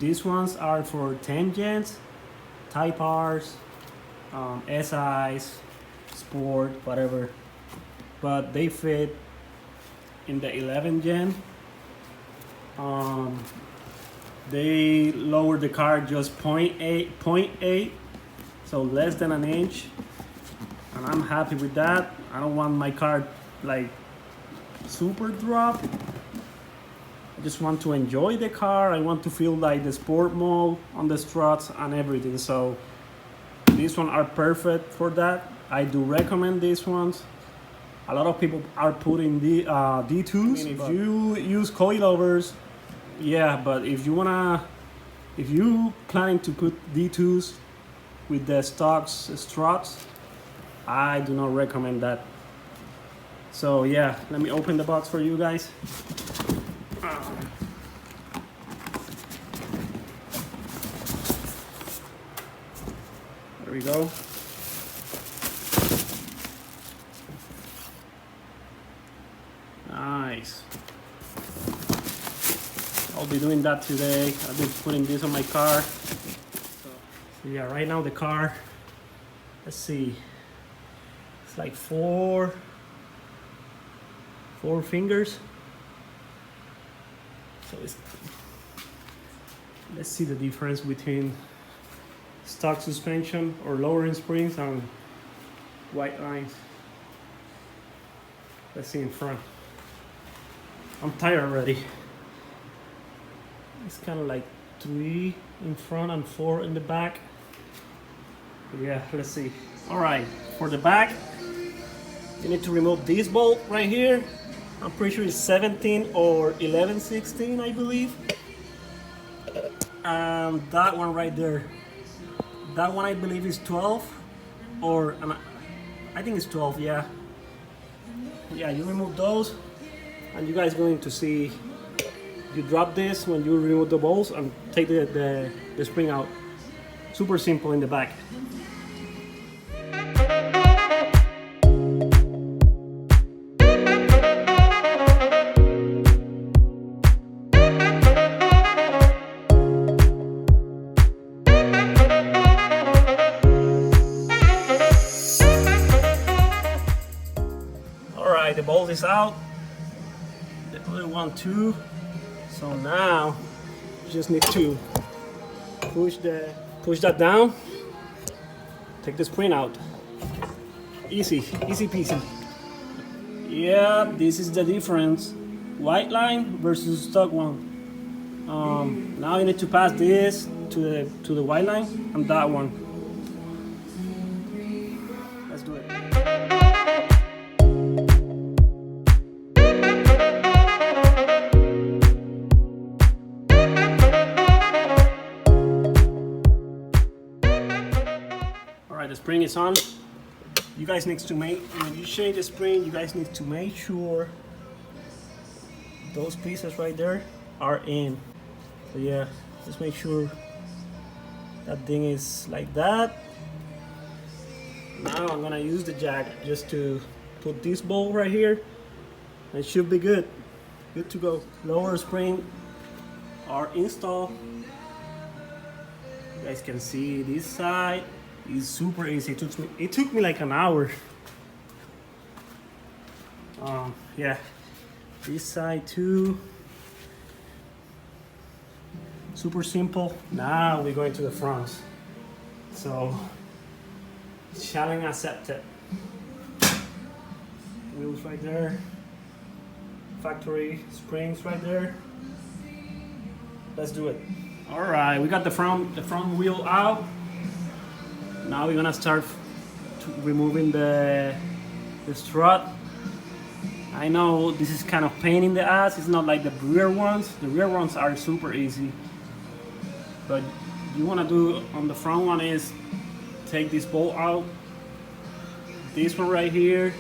These ones are for 10 gens, Type Rs, SIs, Sport, whatever. But they fit in the 11 gen. They lowered the car just 0.8, so less than an inch, and I'm happy with that. I don't want my car like super drop. I just want to enjoy the car. I want to feel like the sport mode on the struts and everything. So these ones are perfect for that. I do recommend these ones. A lot of people are putting the D2s. I mean, if you use coilovers, yeah, but if you planning to put D2s with the stocks struts, I do not recommend that. So yeah, let me open the box for you guys. There we go. Nice. I'll be doing that today. I've been putting this on my car. So yeah, right now the car, let's see, it's like four fingers. So let's see the difference between stock suspension or lowering springs and Whitelines. Let's see in front. I'm tired already. It's kind of like 3 in front and 4 in the back. Yeah, let's see. All right, for the back, you need to remove this bolt right here. I'm pretty sure it's 17 or 11/16, I believe. And that one right there. That one I believe is 12, or I think it's 12. Yeah. Yeah, you remove those, and you guys going to see. You drop this when you remove the bolts and take the spring out. Super simple in the back. Alright, the bolt is out. The other one too. So now you just need to push that down, take the spring out. Easy peasy. Yeah, this is the difference. Whiteline versus stock one. Now you need to pass this to the Whiteline and that one. Let's do it. The spring is on. You guys need to when you change the spring, you guys need to make sure those pieces right there are in. So yeah, just make sure that thing is like that. Now I'm gonna use the jack just to put this bolt right here. It should be good to go. Lower spring are installed. You guys can see this side. It's super easy. It took me like an hour. Yeah, this side too. Super simple. Now we're going to the fronts. So, challenge accepted. Wheels right there. Factory springs right there. Let's do it. All right, we got the front wheel out. Now we're gonna start removing the strut. I know this is kind of pain in the ass. It's not like the rear ones. The rear ones are super easy. But you wanna do on the front one is take this bolt out. This one right here.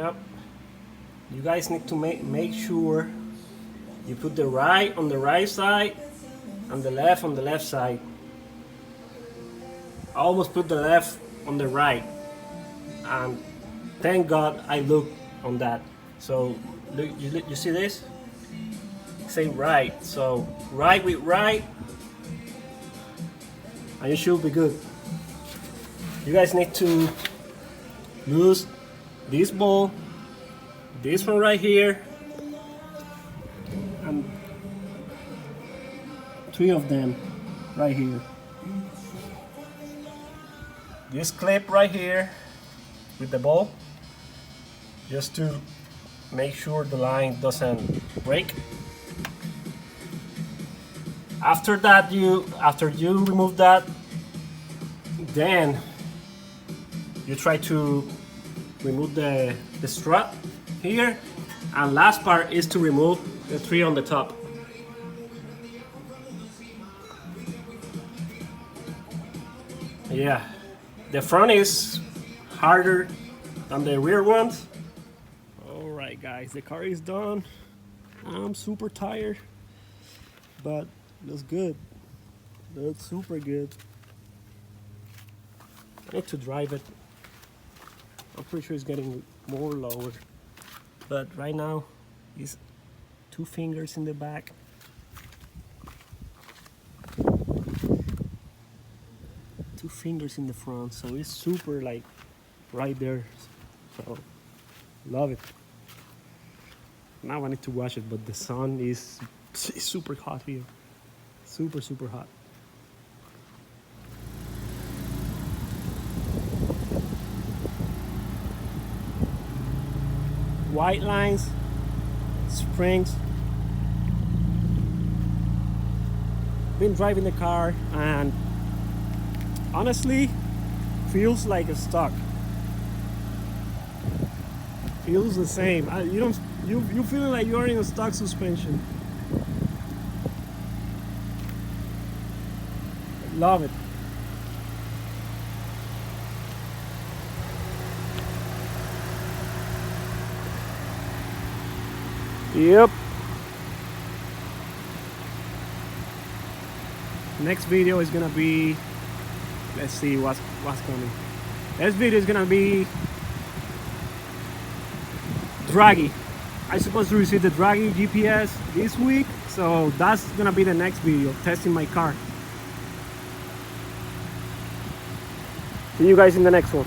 Yep. You guys need to make sure you put the right on the right side and the left on the left side. I almost put the left on the right, and thank God I looked on that. So look, you see this? Say right. So right with right, and you should be good. You guys need to lose this ball, this one right here, and 3 of them right here. This clip right here with the ball, just to make sure the line doesn't break. After that, after you remove that, then you try to remove the strut here, and last part is to remove the 3 on the top. Yeah, the front is harder than the rear ones. Alright guys, the car is done. I'm super tired, but looks good. Looks super good. I need to drive it. I'm pretty sure it's getting more lower, but right now it's 2 fingers in the back. Two fingers in the front, so it's super like right there. So love it. Now I need to wash it, but the sun is super hot here. Super hot. Whitelines, springs. Been driving the car and honestly feels like a stock. Feels the same. You feel like you're in a stock suspension. Love it. Yep. Next video is gonna be, let's see what's coming. Next video is gonna be Draggy. I'm supposed to receive the Draggy GPS this week, so that's gonna be the next video, testing my car. See you guys in the next one.